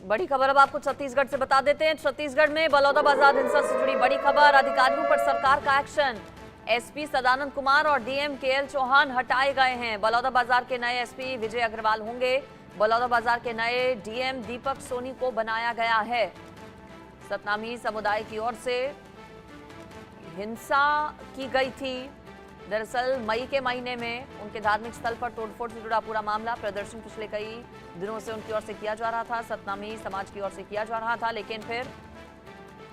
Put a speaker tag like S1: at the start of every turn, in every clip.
S1: बड़ी खबर अब आपको छत्तीसगढ़ से बता देते हैं। छत्तीसगढ़ में बलौदाबाजार हिंसा से जुड़ी बड़ी खबर, अधिकारियों पर सरकार का एक्शन। एसपी सदानंद कुमार और डीएम केएल चौहान हटाए गए हैं। बलौदाबाजार के नए एसपी विजय अग्रवाल होंगे। बलौदाबाजार के नए डीएम दीपक सोनी को बनाया गया है। सतनामी समुदाय की ओर से हिंसा की गई थी। दरअसल मई के महीने में उनके धार्मिक स्थल पर तोड़फोड़ से जुड़ा पूरा मामला, प्रदर्शन पिछले कई दिनों से उनकी ओर से किया जा रहा था, सतनामी समाज की ओर से किया जा रहा था, लेकिन फिर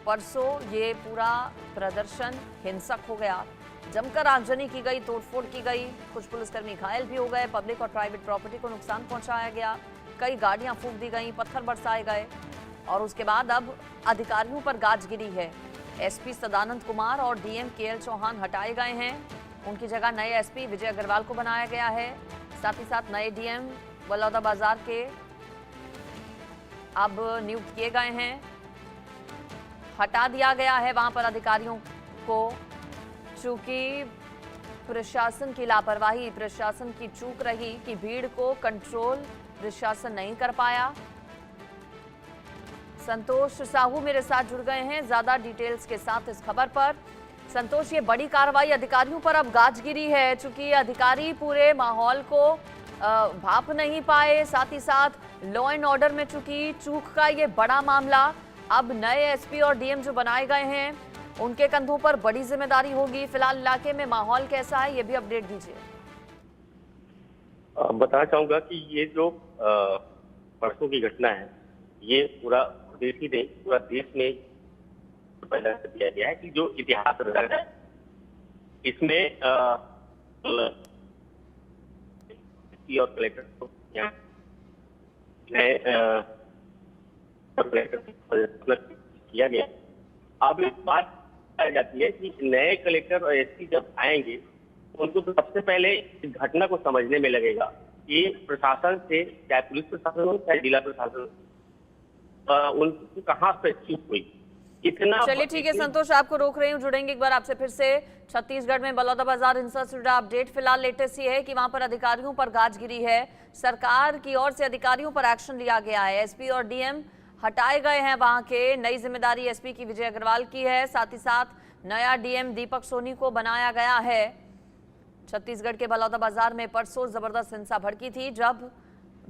S1: परसों ये पूरा प्रदर्शन हिंसक हो गया। जमकर आगजनी की गई, तोड़फोड़ की गई, कुछ पुलिसकर्मी घायल भी हो गए, पब्लिक और प्राइवेट प्रॉपर्टी को नुकसान पहुंचाया गया, कई गाड़ियां फूंक दी गई, पत्थर बरसाए गए और उसके बाद अब अधिकारियों पर गाज गिरी है। एसपी सदानंद कुमार और डीएम केएल चौहान हटाए गए हैं। उनकी जगह नए एसपी विजय अग्रवाल को बनाया गया है। साथ ही साथ नए डीएम बलौदाबाजार के अब नियुक्त किए गए हैं। हटा दिया गया है वहां पर अधिकारियों को, चूंकि प्रशासन की लापरवाही, प्रशासन की चूक रही कि भीड़ को कंट्रोल प्रशासन नहीं कर पाया। संतोष साहू मेरे साथ जुड़ गए हैं ज्यादा डिटेल्स के साथ इस खबर पर। संतोष, ये बड़ी कार्रवाई अधिकारियों पर अब गाजगिरी है, चूंकि अधिकारी पूरे माहौल को भाप नहीं पाए, साथ ही साथ लॉ एंड ऑर्डर में चूंकि चूक का ये बड़ा मामला, अब नए एसपी और डीएम जो बनाए गए हैं उनके कंधों पर बड़ी जिम्मेदारी होगी। फिलहाल इलाके में माहौल कैसा है, ये भी अपडेट दीजिए।
S2: बताना चाहूंगा कि ये जो परसों की घटना है, ये पूरा देश ही नहीं, पूरा देश में पैदा कर दिया गया है कि जो इतिहास रचा है इसमें और कलेक्टर को किया गया। अब एक बात बताई जाती है कि नए कलेक्टर और एसपी जब आएंगे उनको तो सबसे पहले इस घटना को समझने में लगेगा कि प्रशासन से, चाहे पुलिस प्रशासन हो चाहे जिला प्रशासन, उनको कहाँ पे चूक हुई। इतना
S1: चलिए ठीक है संतोष, आपको रोक रही हूँ, जुड़ेंगे एक बार आपसे फिर से। छत्तीसगढ़ में बलौदाबाजार हिंसा से जुड़ा अपडेट फिलहाल लेटेस्ट ये है कि वहां पर अधिकारियों पर गाजगिरी है। सरकार की ओर से अधिकारियों पर एक्शन लिया गया है। एसपी और डीएम हटाए गए हैं वहां के। नई जिम्मेदारी एसपी की विजय अग्रवाल की है। साथ ही साथ नया डीएम दीपक सोनी को बनाया गया है। छत्तीसगढ़ के बलौदाबाजार में परसों जबरदस्त हिंसा भड़की थी, जब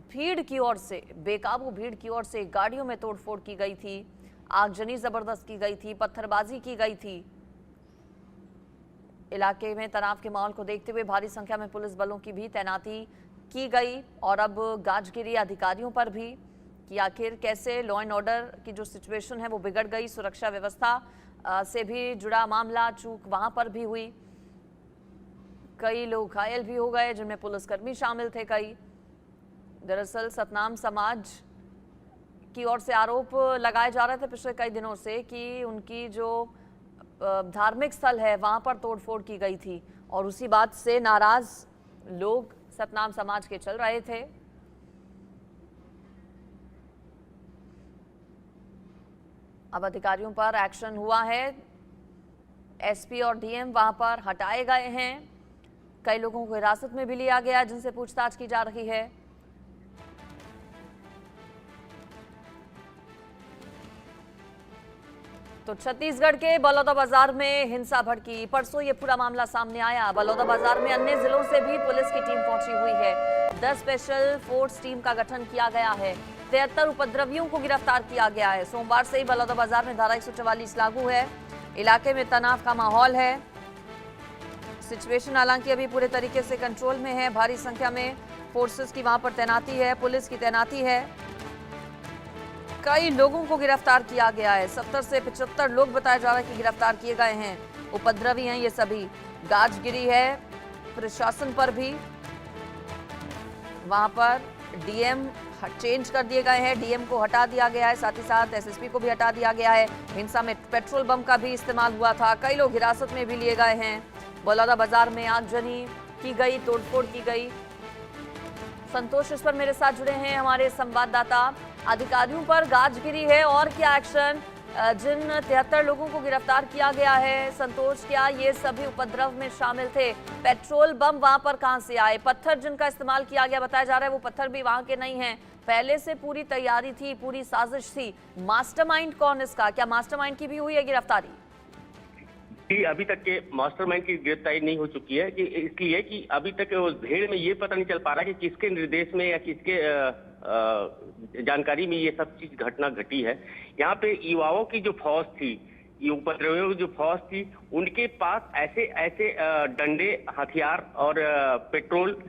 S1: भीड़ की ओर से, बेकाबू भीड़ की ओर से गाड़ियों में तोड़फोड़ की गई थी, आगजनी जबरदस्त की गई थी, पत्थरबाजी की गई थी। इलाके में तनाव के माहौल को देखते हुए भारी संख्या में पुलिस बलों की भी तैनाती की गई और अब गाजगिरी अधिकारियों पर भी कि आखिर कैसे लॉ एंड ऑर्डर की जो सिचुएशन है वो बिगड़ गई। सुरक्षा व्यवस्था से भी जुड़ा मामला, चूक वहां पर भी हुई, कई लोग घायल भी हो गए जिनमें पुलिसकर्मी शामिल थे कई। दरअसल सतनाम समाज की ओर से आरोप लगाए जा रहे थे पिछले कई दिनों से कि उनकी जो धार्मिक स्थल है वहां पर तोड़फोड़ की गई थी और उसी बात से नाराज लोग सतनाम समाज के चल रहे थे। अब अधिकारियों पर एक्शन हुआ है। एसपी और डीएम वहां पर हटाए गए हैं। कई लोगों को हिरासत में भी लिया गया जिनसे पूछताछ की जा रही है। तो छत्तीसगढ़ के बलौदाबाजार में हिंसा भड़की, परसों ये पूरा मामला सामने आया। बलौदाबाजार में अन्य जिलों से भी पुलिस की टीम पहुंची हुई है। 10 स्पेशल फोर्स टीम का गठन किया गया है। 73 उपद्रवियों को गिरफ्तार किया गया है। सोमवार से ही बलौदाबाजार में धारा 144 लागू है। इलाके में तनाव का माहौल है। सिचुएशन हालांकि अभी पूरे तरीके से कंट्रोल में है। भारी संख्या में फोर्सेस की वहां पर तैनाती है, पुलिस की तैनाती है। कई लोगों को गिरफ्तार किया गया है। 70 से 75 लोग बताया जा रहा है कि गिरफ्तार किए गए हैं। उपद्रवी हैं ये सभी। गाजगिरी है प्रशासन पर भी। वहां पर डीएम चेंज कर दिए गए हैं, डीएम को हटा दिया गया है, साथ ही साथ एसएसपी को भी हटा दिया गया है। हिंसा में पेट्रोल बम का भी इस्तेमाल हुआ था। कई लोग हिरासत में भी लिए गए हैं। बलौदाबाजार में आगजनी की गई, तोड़फोड़ की गई। संतोष इस पर मेरे साथ जुड़े हैं हमारे संवाददाता। अधिकारियों पर गाजगिरी है और क्या एक्शन, जिन 73 लोगों को गिरफ्तार किया गया है संतोष, क्या ये सभी उपद्रव में शामिल थे? पेट्रोल बम वहां पर कहां से आए? पत्थर जिनका इस्तेमाल किया गया बताया जा रहा है वो पत्थर भी वहां के नहीं हैं। पहले से पूरी तैयारी थी, पूरी साजिश थी? मास्टरमाइंड कौन इसका? क्या मास्टरमाइंड की भी हुई है गिरफ्तारी?
S2: कि अभी तक के मास्टरमाइंड की गिरफ्तारी नहीं हो चुकी है, कि इसलिए कि अभी तक उस भीड़ में ये पता नहीं चल पा रहा कि किसके निर्देश में या किसके जानकारी में ये सब चीज घटना घटी है। यहाँ पे युवाओं की जो फौज थी, ये उपद्रवियों की जो फौज थी, उनके पास ऐसे ऐसे डंडे, हथियार और पेट्रोल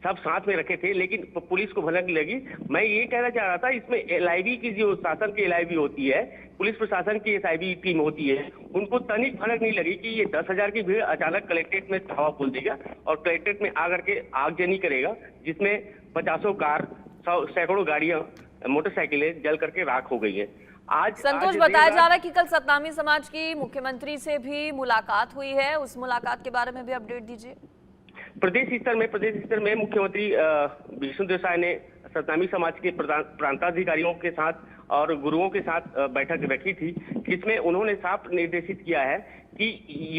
S2: सब साथ में रखे थे, लेकिन पुलिस को भनक लगी। मैं ये कहना चाह रहा था, इसमें एलआईबी की जो शासन की एलआईबी होती है, पुलिस प्रशासन की एसआईबी टीम होती है, उनको तनिक भनक नहीं लगी कि ये 10,000 की भीड़ अचानक कलेक्ट्रेट में धावा बोल देगा और कलेक्ट्रेट में आकर के आगजनी करेगा, जिसमें 50 कार, सैकड़ों गाड़ियां, मोटरसाइकिलें जल करके राख हो गई है। आज
S1: संतोष, बताया जा रहा है कि कल सतनामी समाज की मुख्यमंत्री से भी मुलाकात हुई है, उस मुलाकात के बारे में भी अपडेट दीजिए।
S2: प्रदेश स्तर में मुख्यमंत्री विष्णुदेव साय ने सतनामी समाज के प्रांताधिकारियों के साथ और गुरुओं के साथ बैठक रखी थी, जिसमें उन्होंने साफ निर्देशित किया है कि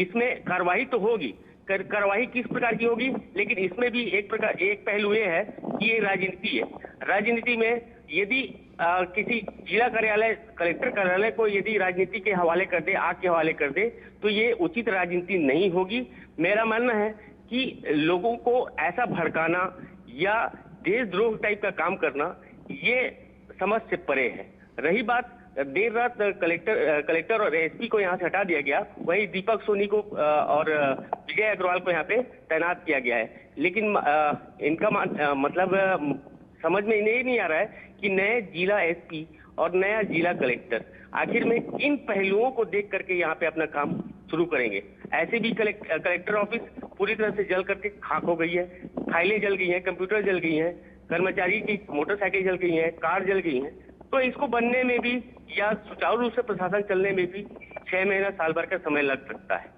S2: इसमें कार्रवाई तो होगी, कार्रवाई किस प्रकार की होगी, लेकिन इसमें भी एक पहलू ये है कि ये राजनीति है। राजनीति में यदि किसी जिला कार्यालय, कलेक्टर कार्यालय को यदि राजनीति के हवाले कर दे, आग के हवाले कर दे, तो ये उचित राजनीति नहीं होगी। मेरा मानना है कि लोगों को ऐसा भड़काना या देशद्रोह टाइप का काम करना, ये समझ से परे है। रही बात देर रात कलेक्टर और एसपी को यहाँ से हटा दिया गया, वहीं दीपक सोनी को और विजय अग्रवाल को यहाँ पे तैनात किया गया है, लेकिन इनका मतलब समझ में इन्हें नहीं आ रहा है कि नए जिला एसपी और नया जिला कलेक्टर आखिर में किन पहलुओं को देख करके यहाँ पे अपना काम शुरू करेंगे। ऐसे भी कलेक्टर ऑफिस पूरी तरह से जल करके खाक हो गई है, फाइलें जल गई हैं, कंप्यूटर जल गई हैं, कर्मचारी की मोटरसाइकिल जल गई हैं, कार जल गई हैं। तो इसको बनने में भी या सुचारू रूप से प्रशासन चलने में भी 6 महीना, साल भर का समय लग सकता है।